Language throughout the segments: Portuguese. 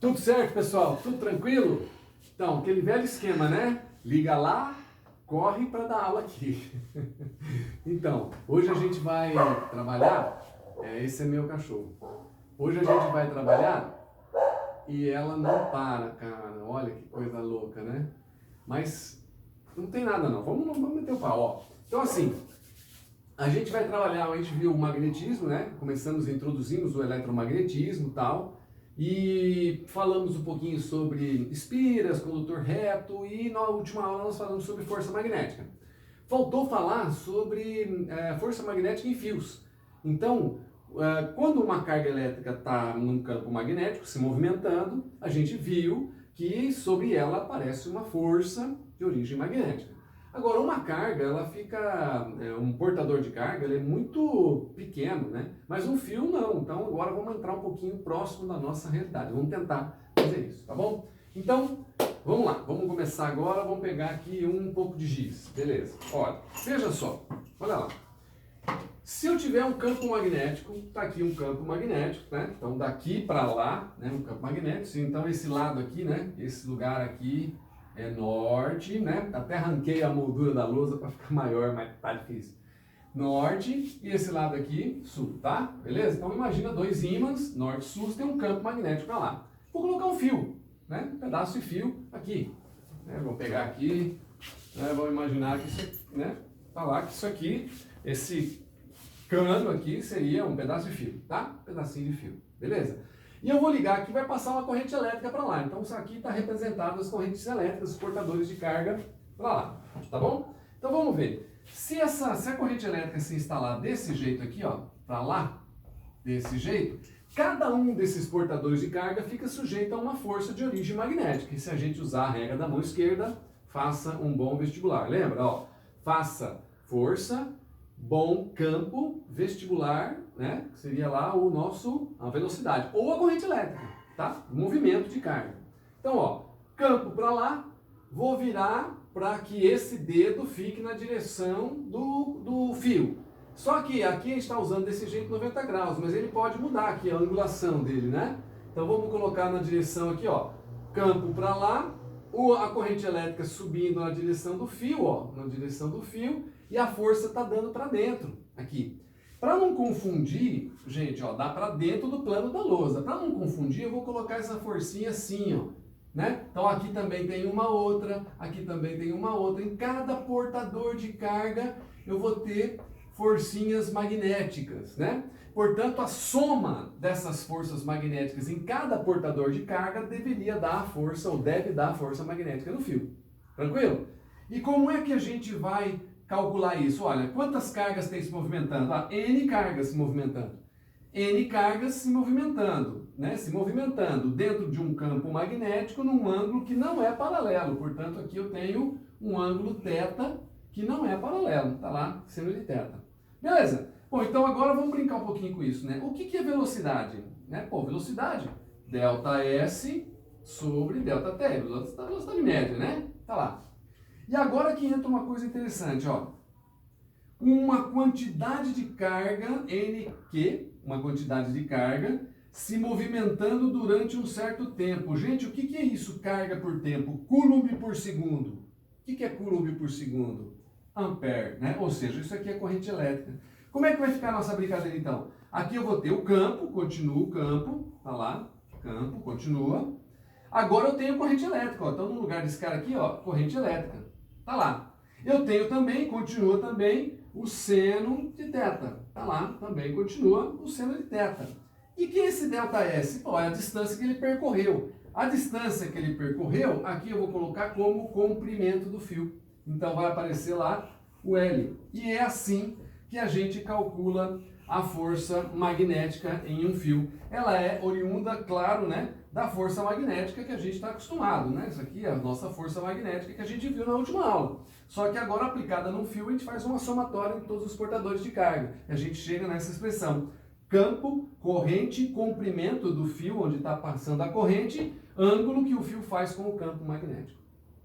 Tudo certo, pessoal? Tudo tranquilo? Então, aquele velho esquema, né? Liga lá, corre para dar aula aqui. Então, hoje a gente vai trabalhar. Esse é meu cachorro. Hoje a gente vai trabalhar e ela não para, cara. Olha que coisa louca, né? Mas não tem nada não. Vamos meter o pau, ó. Então, assim, a gente vai trabalhar, a gente viu o magnetismo, né? Introduzimos o eletromagnetismo e tal. E falamos um pouquinho sobre espiras, condutor reto e na última aula nós falamos sobre força magnética. Faltou falar sobre força magnética em fios. Então, quando uma carga elétrica está num campo magnético se movimentando, a gente viu que sobre ela aparece uma força de origem magnética. Agora, uma carga, ela fica, um portador de carga, ele é muito pequeno, né? Mas um fio não. Então, agora vamos entrar um pouquinho próximo da nossa realidade. Vamos tentar fazer isso, tá bom? Então, vamos lá. Vamos começar agora. Vamos pegar aqui um pouco de giz. Beleza. Olha, veja só. Olha lá. Se eu tiver um campo magnético, tá aqui um campo magnético, né? Então, daqui para lá, né? Um campo magnético. Então, esse lado aqui, né? Esse lugar aqui é norte, né? Até arranquei a moldura da lousa para ficar maior, mas tá difícil. Norte e esse lado aqui, sul, tá? Beleza? Então imagina dois ímãs, norte e sul, tem um campo magnético para lá. Vou colocar um fio, né? Um pedaço de fio aqui. Né? Vou pegar aqui, né? Vou imaginar que isso, né? Falar que isso aqui, esse cano aqui seria um pedaço de fio, tá? Um pedacinho de fio, beleza? E eu vou ligar aqui, vai passar uma corrente elétrica para lá. Então isso aqui está representado as correntes elétricas, os portadores de carga para lá, tá bom? Então vamos ver. Se a corrente elétrica se instalar desse jeito aqui, ó, para lá, desse jeito, cada um desses portadores de carga fica sujeito a uma força de origem magnética. E se a gente usar a regra da mão esquerda, faça um bom vestibular. Lembra? Ó, faça força, bom campo, vestibular, né? Que seria lá a velocidade, ou a corrente elétrica, tá? O movimento de carga. Então, ó, campo para lá, vou virar para que esse dedo fique na direção do fio. Só que aqui a gente está usando desse jeito 90 graus, mas ele pode mudar aqui a angulação dele, né? Então vamos colocar na direção aqui, ó, campo para lá, a corrente elétrica subindo na direção do fio, ó, na direção do fio, e a força está dando para dentro, aqui. Para não confundir, gente, ó, dá para dentro do plano da lousa. Para não confundir, eu vou colocar essa forcinha assim, ó, né? Então aqui também tem uma outra, aqui também tem uma outra. Em cada portador de carga eu vou ter forcinhas magnéticas, né? Portanto, a soma dessas forças magnéticas em cada portador de carga deveria dar a força, ou deve dar a força magnética no fio. Tranquilo? E como é que a gente vai calcular isso? Olha, quantas cargas tem se movimentando? N cargas se movimentando. N cargas se movimentando, né? Se movimentando dentro de um campo magnético num ângulo que não é paralelo. Portanto, aqui eu tenho um ângulo θ que não é paralelo. Está lá, seno de θ. Beleza? Bom, então agora vamos brincar um pouquinho com isso, né? O que é velocidade? Né? Pô, velocidade, ΔS sobre ΔT, velocidade média, né? Tá lá. E agora que entra uma coisa interessante, ó. Uma quantidade de carga, NQ, uma quantidade de carga, se movimentando durante um certo tempo. Gente, o que é isso, carga por tempo? Coulomb por segundo. O que é Coulomb por segundo? Ampere, né? Ou seja, isso aqui é corrente elétrica. Como é que vai ficar a nossa brincadeira, então? Aqui eu vou ter o campo, continua o campo, tá lá, campo, continua. Agora eu tenho corrente elétrica, ó. Então no lugar desse cara aqui, ó, corrente elétrica. Tá lá. Eu tenho também, continua também, o seno de θ. Tá lá, também continua o seno de θ. E que é esse ΔS? Pô, é a distância que ele percorreu. A distância que ele percorreu, aqui eu vou colocar como comprimento do fio. Então vai aparecer lá o L. E é assim que a gente calcula a força magnética em um fio. Ela é oriunda, claro, né, da força magnética que a gente está acostumado, né? Isso aqui é a nossa força magnética que a gente viu na última aula. Só que agora aplicada num fio a gente faz uma somatória de todos os portadores de carga. E a gente chega nessa expressão. Campo, corrente, comprimento do fio onde está passando a corrente, ângulo que o fio faz com o campo magnético.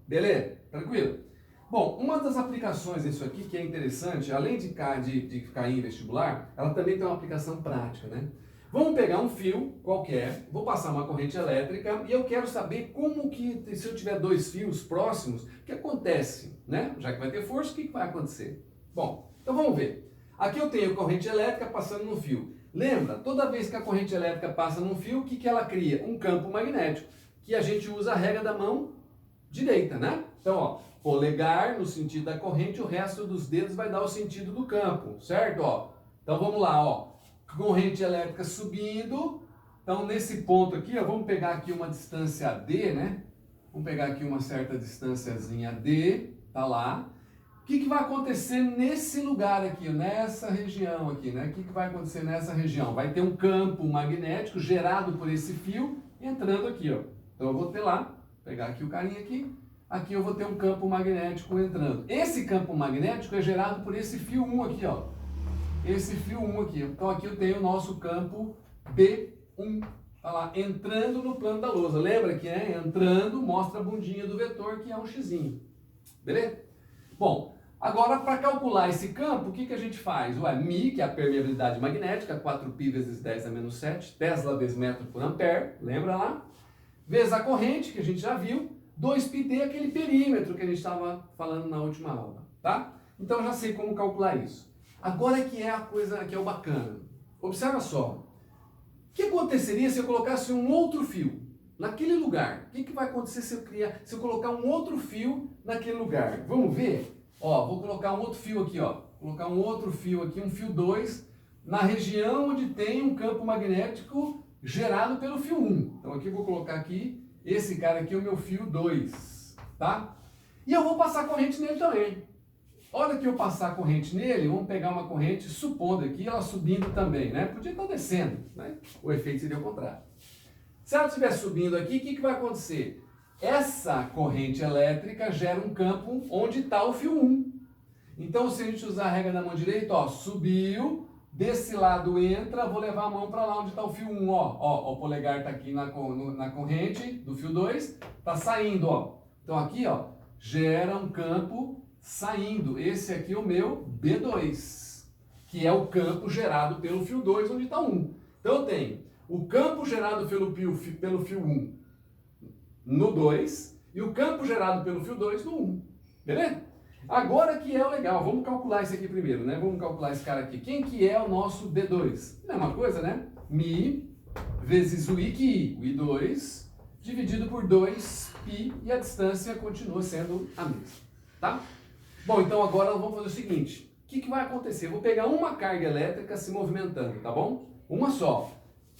Beleza? Tranquilo? Bom, uma das aplicações disso aqui que é interessante, além de cair em vestibular, ela também tem uma aplicação prática, né? Vamos pegar um fio qualquer, vou passar uma corrente elétrica e eu quero saber como que, se eu tiver dois fios próximos, o que acontece, né? Já que vai ter força, o que vai acontecer? Bom, então vamos ver. Aqui eu tenho corrente elétrica passando no fio. Lembra, toda vez que a corrente elétrica passa num fio, o que ela cria? Um campo magnético, que a gente usa a regra da mão direita, né? Então, ó, polegar no sentido da corrente, o resto dos dedos vai dar o sentido do campo, certo? Ó, então vamos lá, ó. Corrente elétrica subindo. Então, nesse ponto aqui, ó, vamos pegar aqui uma distância D, né? Vamos pegar aqui uma certa distânciazinha D, tá lá. O que vai acontecer nesse lugar aqui, nessa região aqui, né? O que vai acontecer nessa região? Vai ter um campo magnético gerado por esse fio entrando aqui, ó. Então, eu vou ter lá, pegar aqui o carinha aqui. Aqui eu vou ter um campo magnético entrando. Esse campo magnético é gerado por esse fio 1 aqui, ó. Esse fio 1 aqui. Então aqui eu tenho o nosso campo B1, tá lá, entrando no plano da lousa. Lembra que entrando mostra a bundinha do vetor, que é um xizinho. Beleza? Bom, agora para calcular esse campo, o que a gente faz? Ué, μ, que é a permeabilidade magnética, 4π vezes 10 a menos 7, Tesla vezes metro por ampere, lembra lá? Vezes a corrente, que a gente já viu, 2πd, aquele perímetro que a gente estava falando na última aula, tá? Então eu já sei como calcular isso. Agora que é a coisa que é o bacana. Observa só. O que aconteceria se eu colocasse um outro fio naquele lugar? O que vai acontecer se eu colocar um outro fio naquele lugar? Vamos ver? Ó, vou colocar um outro fio aqui, ó. Vou colocar um outro fio aqui, um fio 2, na região onde tem um campo magnético gerado pelo fio 1. Então aqui eu vou colocar aqui, esse cara aqui é o meu fio 2, tá? E eu vou passar corrente nele também. Hora que eu passar a corrente nele, vamos pegar uma corrente, supondo aqui, ela subindo também, né? Podia estar descendo, né? O efeito seria o contrário. Se ela estiver subindo aqui, o que vai acontecer? Essa corrente elétrica gera um campo onde está o fio 1. Então, se a gente usar a regra da mão direita, ó, subiu, desse lado entra, vou levar a mão para lá onde está o fio 1, ó, o polegar está aqui na corrente do fio 2, está saindo, ó. Então aqui, ó, gera um campo saindo. Esse aqui é o meu B2, que é o campo gerado pelo fio 2, onde está 1. Então eu tenho o campo gerado pelo fio 1 no 2 e o campo gerado pelo fio 2 no 1. Beleza? Agora que é o legal, vamos calcular isso aqui primeiro, né? Vamos calcular esse cara aqui. Quem que é o nosso B2? Mesma coisa, né? μ vezes o I, que I, o I2, dividido por 2π, e a distância continua sendo a mesma, tá? Bom, então agora nós vamos fazer o seguinte. O que vai acontecer? Eu vou pegar uma carga elétrica se movimentando, tá bom? Uma só.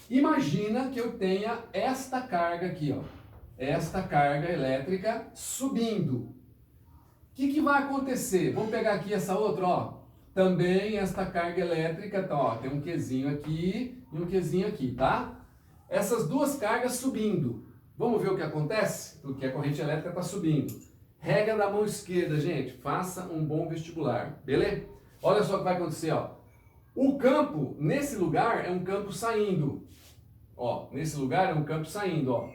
Imagina que eu tenha esta carga aqui, ó. Esta carga elétrica subindo. O que vai acontecer? Vamos pegar aqui essa outra, ó. Também esta carga elétrica, então, ó, tem um Qzinho aqui e um Qzinho aqui, tá? Essas duas cargas subindo. Vamos ver o que acontece? Porque a corrente elétrica está subindo. Regra da mão esquerda, gente. Faça um bom vestibular, beleza? Olha só o que vai acontecer, ó. O campo, nesse lugar, é um campo saindo. Ó, nesse lugar é um campo saindo, ó.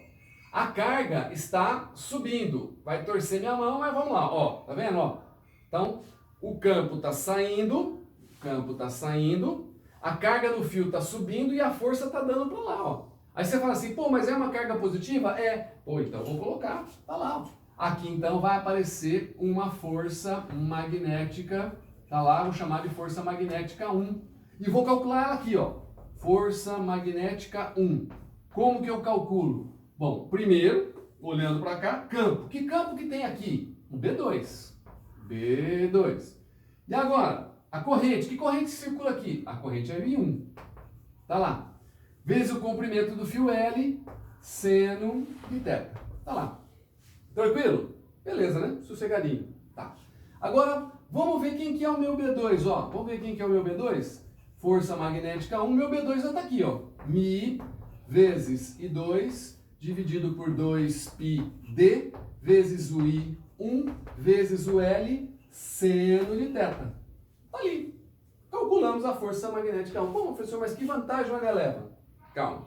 A carga está subindo. Vai torcer minha mão, mas vamos lá, ó. Tá vendo, ó? Então, o campo está saindo. A carga do fio está subindo e a força está dando para lá, ó. Aí você fala assim, pô, mas é uma carga positiva? É. Pô, então vou colocar, tá lá, ó. Aqui então vai aparecer uma força magnética, tá lá, vou chamar de força magnética 1. E vou calcular ela aqui, ó. Força magnética 1. Como que eu calculo? Bom, primeiro, olhando para cá, campo. Que campo que tem aqui? O B2. B2. E agora, a corrente. Que corrente circula aqui? A corrente é M1. Tá lá. Vezes o comprimento do fio L, seno de θ. Tá lá. Tranquilo? Beleza, né? Sossegadinho. Tá. Agora, vamos ver quem que é o meu B2, ó. Vamos ver quem que é o meu B2? Força magnética 1, meu B2 já tá aqui, ó. μ vezes I2 dividido por 2πd vezes o I1 vezes o L seno de θ. Tá ali. Calculamos a força magnética 1. Bom, professor, mas que vantagem ela leva? Calma.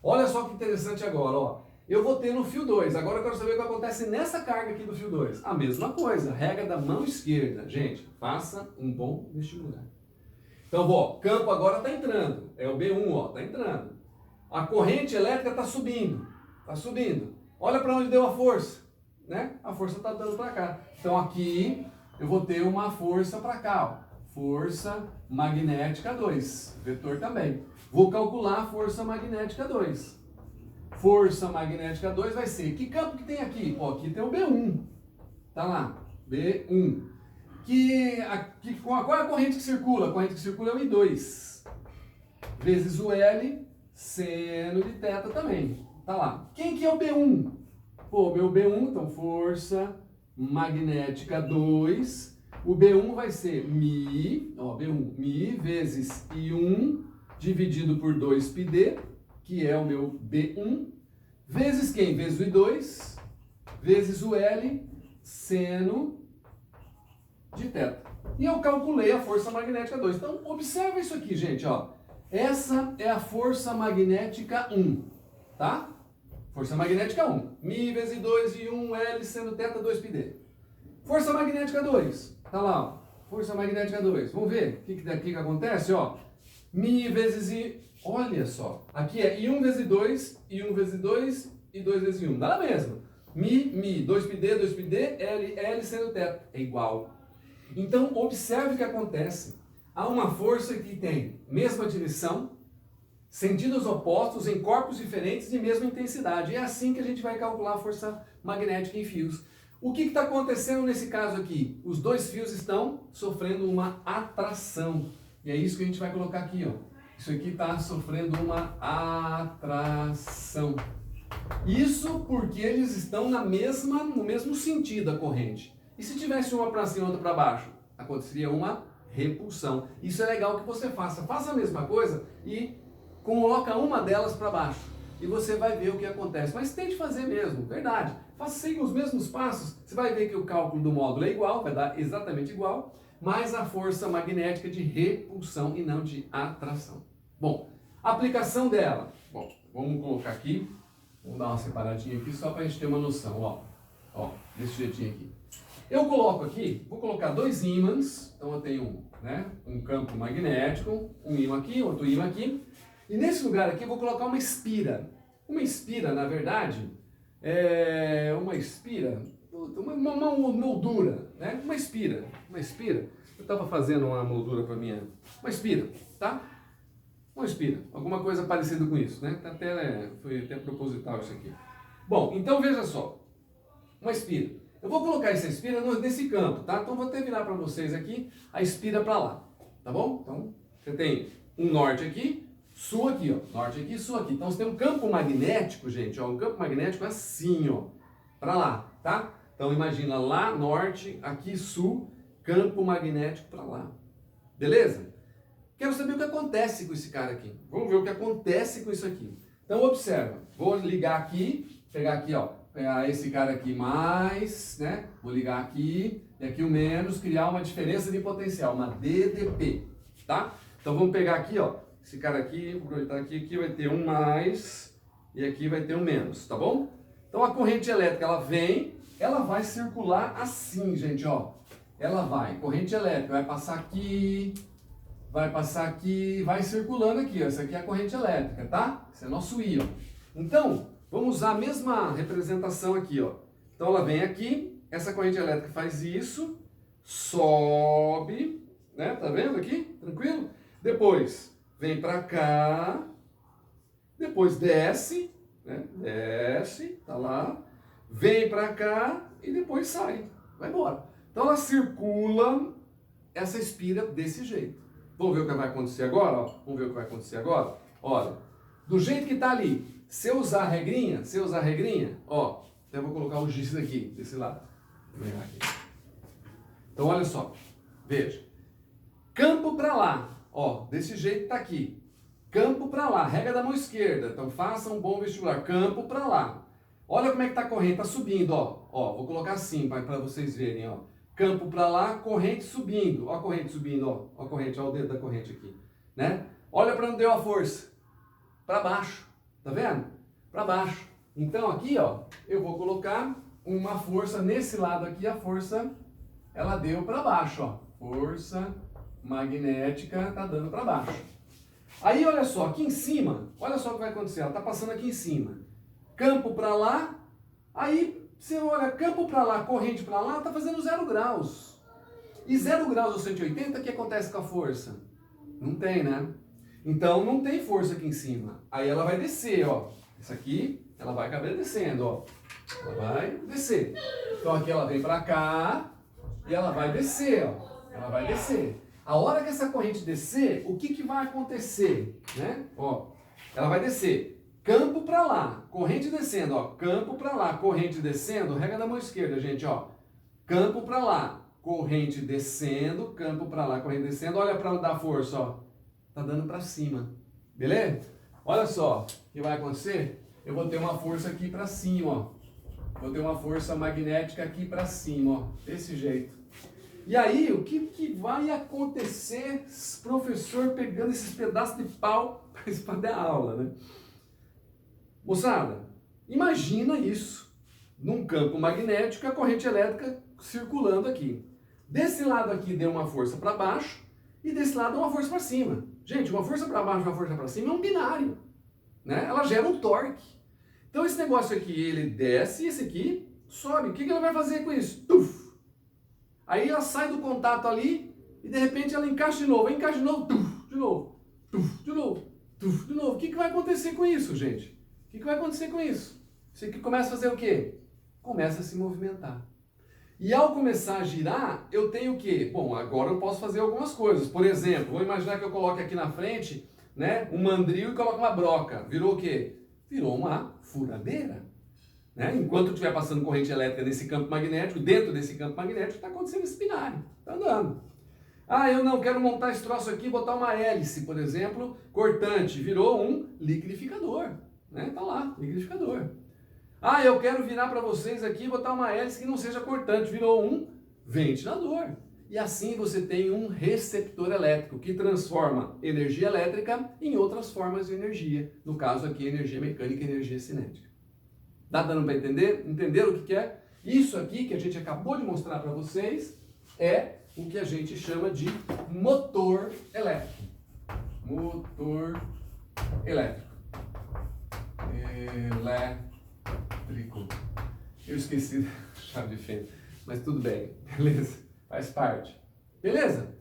Olha só que interessante agora, ó. Eu vou ter no fio 2. Agora eu quero saber o que acontece nessa carga aqui do fio 2. A mesma coisa, regra da mão esquerda. Gente, faça um bom vestibular. Então, ó, campo agora está entrando, é o B1, ó, está entrando. A corrente elétrica está subindo, está subindo. Olha para onde deu a força, né? A força está dando para cá. Então aqui eu vou ter uma força para cá, ó. Força magnética 2, vetor também. Vou calcular a força magnética 2. Força magnética 2 vai ser, que campo que tem aqui? Ó, aqui tem o B1, tá lá, B1. Qual é a corrente que circula? A corrente que circula é o I2, vezes o L, seno de θ também, tá lá. Quem que é o B1? Pô, meu B1, então, força magnética 2, o B1 vai ser Mi, ó, B1, Mi vezes I1 dividido por 2πd, que é o meu B1, vezes quem? Vezes o I2, vezes o L, seno de θ. E eu calculei a força magnética 2. Então, observa isso aqui, gente, ó. Essa é a força magnética 1, tá? Força magnética 1. Mi vezes 2 e 1, L seno θ 2πd. Força magnética 2. Tá lá, ó. Força magnética 2. Vamos ver o que acontece, ó. Mi vezes I. Olha só. Aqui é I1 vezes 2, I1 vezes 2 e 2 vezes 1. Dá na mesma. Mi, 2πd, 2πd, L seno θ. É igual. Então, observe o que acontece. Há uma força que tem mesma direção, sentidos opostos em corpos diferentes de mesma intensidade. É assim que a gente vai calcular a força magnética em fios. O que está acontecendo nesse caso aqui? Os dois fios estão sofrendo uma atração. E é isso que a gente vai colocar aqui, ó. Isso aqui está sofrendo uma atração. Isso porque eles estão no mesmo sentido da corrente. E se tivesse uma para cima e outra para baixo? Aconteceria uma repulsão. Isso é legal que você faça. Faça a mesma coisa e coloca uma delas para baixo. E você vai ver o que acontece. Mas tente fazer mesmo, verdade. Siga os mesmos passos. Você vai ver que o cálculo do módulo é igual, vai dar exatamente igual, mas a força magnética de repulsão e não de atração. Bom, aplicação dela. Bom, vamos colocar aqui. Vamos dar uma separadinha aqui só para a gente ter uma noção. Ó, desse jeitinho aqui. Eu coloco aqui, vou colocar dois ímãs, então eu tenho um campo magnético, um ímã aqui, outro ímã aqui, e nesse lugar aqui eu vou colocar uma espira. Uma espira, na verdade, é uma espira, uma moldura, né? Uma espira. Eu estava fazendo uma moldura para minha, uma espira, tá? Uma espira, alguma coisa parecida com isso, né? Foi até proposital isso aqui. Bom, então veja só, uma espira. Eu vou colocar essa espira nesse campo, tá? Então vou até virar para vocês aqui a espira para lá, tá bom? Então você tem um norte aqui, sul aqui, ó. Norte aqui, sul aqui. Então você tem um campo magnético, gente, ó. Um campo magnético assim, ó, para lá, tá? Então imagina lá norte, aqui sul, campo magnético para lá. Beleza? Quero saber o que acontece com esse cara aqui. Vamos ver o que acontece com isso aqui. Então observa. Vou ligar aqui, pegar aqui, ó. Pegar esse cara aqui mais, né? Vou ligar aqui, e aqui o menos, criar uma diferença de potencial, uma DDP, tá? Então vamos pegar aqui, ó, esse cara aqui, vou aproveitar aqui vai ter um mais, e aqui vai ter um menos, tá bom? Então a corrente elétrica, ela vai circular assim, gente, ó. Corrente elétrica, vai passar aqui, vai circulando aqui, ó. Essa aqui é a corrente elétrica, tá? Esse é nosso íon. Então, vamos usar a mesma representação aqui, ó. Então ela vem aqui, essa corrente elétrica faz isso, sobe, né? Tá vendo aqui? Tranquilo? Depois vem para cá, depois desce, né? Desce, tá lá, vem para cá e depois sai, vai embora. Então ela circula essa espira desse jeito. Vamos ver o que vai acontecer agora, ó. Vamos ver o que vai acontecer agora? Olha, do jeito que tá ali. Se eu usar a regrinha, ó, até vou colocar o giz aqui, desse lado. Vou pegar aqui. Então, olha só, veja. Campo para lá, ó, desse jeito tá aqui. Campo para lá, regra da mão esquerda. Então, faça um bom vestibular. Campo para lá. Olha como é que tá a corrente, tá subindo, ó. Ó, vou colocar assim para vocês verem, ó. Campo para lá, corrente subindo. Ó a corrente subindo, ó. Ó a corrente, ó o dedo da corrente aqui, né? Olha para onde deu a força. Para baixo. Tá vendo? Para baixo. Então aqui, ó, eu vou colocar uma força nesse lado aqui, a força ela deu para baixo, ó. Força magnética está dando para baixo. Aí, olha só, aqui em cima, olha só o que vai acontecer, ela está passando aqui em cima. Campo para lá, aí você olha, campo para lá, corrente para lá, está fazendo 0 graus. E 0 graus ou 180, o que acontece com a força? Não tem, né? Então, não tem força aqui em cima. Aí ela vai descer, ó. Isso aqui, ela vai acabar descendo, ó. Ela vai descer. Então, aqui ela vem para cá e ela vai descer, ó. Ela vai descer. A hora que essa corrente descer, o que vai acontecer, né? Ó, ela vai descer. Campo para lá, corrente descendo, ó. Campo para lá, corrente descendo. Rega da mão esquerda, gente, ó. Campo para lá, corrente descendo. Campo para lá, corrente descendo. Olha para dar força, ó. Tá dando para cima. Beleza? Olha só o que vai acontecer. Eu vou ter uma força aqui para cima, ó. Vou ter uma força magnética aqui para cima, ó. Desse jeito. E aí, o que vai acontecer, professor pegando esses pedaços de pau para dar aula, né? Moçada, imagina isso, num campo magnético, a corrente elétrica circulando aqui. Desse lado aqui deu uma força para baixo e desse lado uma força para cima. Gente, uma força para baixo e uma força para cima é um binário, né? Ela gera um torque. Então esse negócio aqui, ele desce e esse aqui sobe. O que ela vai fazer com isso? Tuf! Aí ela sai do contato ali e de repente ela encaixa de novo, encaixa de novo, tuf, de novo, tuf, de novo, tuf, de novo. O que vai acontecer com isso, gente? O que vai acontecer com isso? Isso aqui começa a fazer o quê? Começa a se movimentar. E ao começar a girar, eu tenho o quê? Bom, agora eu posso fazer algumas coisas. Por exemplo, vou imaginar que eu coloque aqui na frente, né, um mandril e coloque uma broca. Virou o quê? Virou uma furadeira. Né? Enquanto estiver passando corrente elétrica nesse campo magnético, dentro desse campo magnético, está acontecendo esse binário. Está andando. Ah, eu não quero montar esse troço aqui e botar uma hélice, por exemplo, cortante. Virou um liquidificador. Né? Tá lá, liquidificador. Ah, eu quero virar para vocês aqui e botar uma hélice que não seja cortante. Virou um ventilador. E assim você tem um receptor elétrico que transforma energia elétrica em outras formas de energia. No caso aqui, energia mecânica e energia cinética. Tá dando para entender? Entenderam o que é? Isso aqui que a gente acabou de mostrar para vocês é o que a gente chama de motor elétrico. Motor elétrico. Elétrico. Eu esqueci da chave de fenda, mas tudo bem, beleza? Faz parte. Beleza?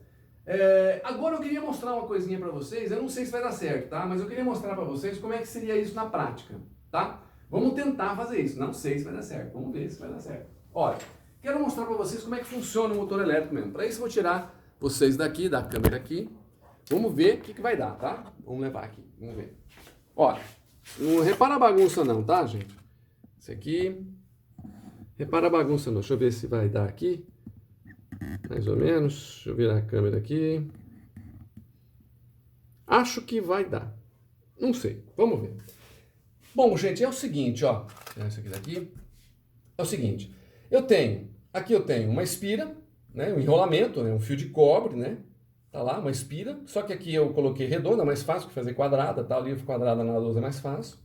Agora eu queria mostrar uma coisinha para vocês, eu não sei se vai dar certo, tá? Mas eu queria mostrar para vocês como é que seria isso na prática, tá? Vamos tentar fazer isso. Não sei se vai dar certo. Vamos ver se vai dar certo. Olha, quero mostrar para vocês como é que funciona o motor elétrico mesmo. Para isso eu vou tirar vocês daqui, da câmera aqui. Vamos ver o que vai dar, tá? Vamos levar aqui. Vamos ver. Olha, não repara a bagunça não, tá, gente? Esse aqui. Repara a bagunça não. Deixa eu ver se vai dar aqui. Mais ou menos. Deixa eu virar a câmera aqui. Acho que vai dar. Não sei. Vamos ver. Bom, gente, é o seguinte, ó. Esse aqui daqui. É o seguinte. Aqui eu tenho uma espira, né? Um enrolamento, né? Um fio de cobre, né? Tá lá, uma espira. Só que aqui eu coloquei redonda, é mais fácil que fazer quadrada, tá? Ali quadrada na lousa é mais fácil.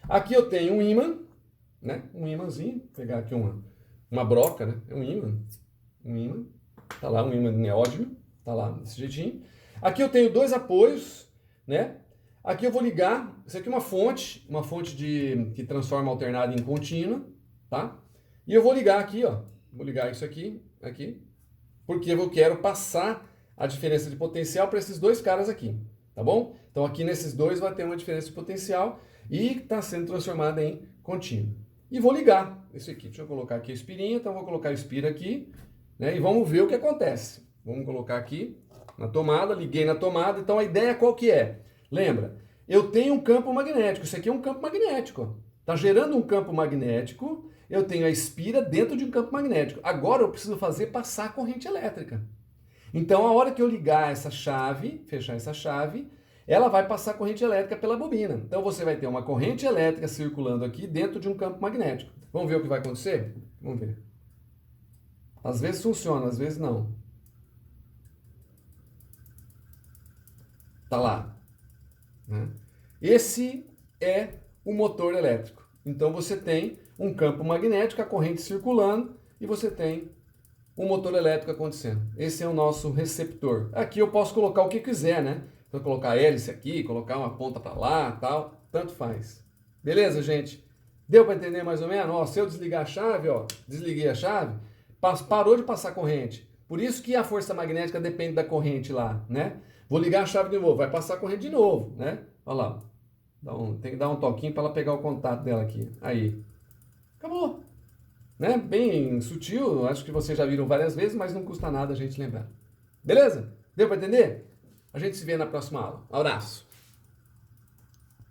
Aqui eu tenho um ímã, né? Um ímãzinho. Vou pegar aqui uma broca, né? É um ímã. Um ímã. Tá lá, um ímã de neódimo. Tá lá, desse jeitinho. Aqui eu tenho 2 apoios, né? Aqui eu vou ligar, isso aqui é uma fonte que transforma alternada em contínua, tá? E eu vou ligar aqui, ó, vou ligar isso aqui, porque eu quero passar a diferença de potencial para esses 2 caras aqui, tá bom? Então aqui nesses 2 vai ter uma diferença de potencial e está sendo transformada em contínua. E vou ligar isso aqui, deixa eu colocar aqui a espirinha, então eu vou colocar a espira aqui, né? E vamos ver o que acontece. Vamos colocar aqui na tomada, liguei na tomada, então a ideia qual que é? Lembra, eu tenho um campo magnético, isso aqui é um campo magnético, está gerando um campo magnético, eu tenho a espira dentro de um campo magnético. Agora eu preciso fazer passar a corrente elétrica. Então a hora que eu ligar essa chave, fechar essa chave, ela vai passar corrente elétrica pela bobina. Então você vai ter uma corrente elétrica circulando aqui dentro de um campo magnético. Vamos ver o que vai acontecer? Vamos ver. Às vezes funciona, às vezes não. Tá lá. Esse é o motor elétrico. Então você tem um campo magnético, a corrente circulando e você tem um motor elétrico acontecendo. Esse é o nosso receptor. Aqui eu posso colocar o que quiser, né? Então colocar a hélice aqui, colocar uma ponta para lá, tal, tanto faz. Beleza, gente? Deu para entender mais ou menos? Ó, se eu desligar a chave, ó, desliguei a chave, parou de passar corrente. Por isso que a força magnética depende da corrente lá, né? Vou ligar a chave de novo, vai passar a corrente de novo, né? Olha lá. Tem que dar um toquinho para ela pegar o contato dela aqui. Aí. Acabou. Né? Bem sutil, acho que vocês já viram várias vezes, mas não custa nada a gente lembrar. Beleza? Deu para entender? A gente se vê na próxima aula. Abraço!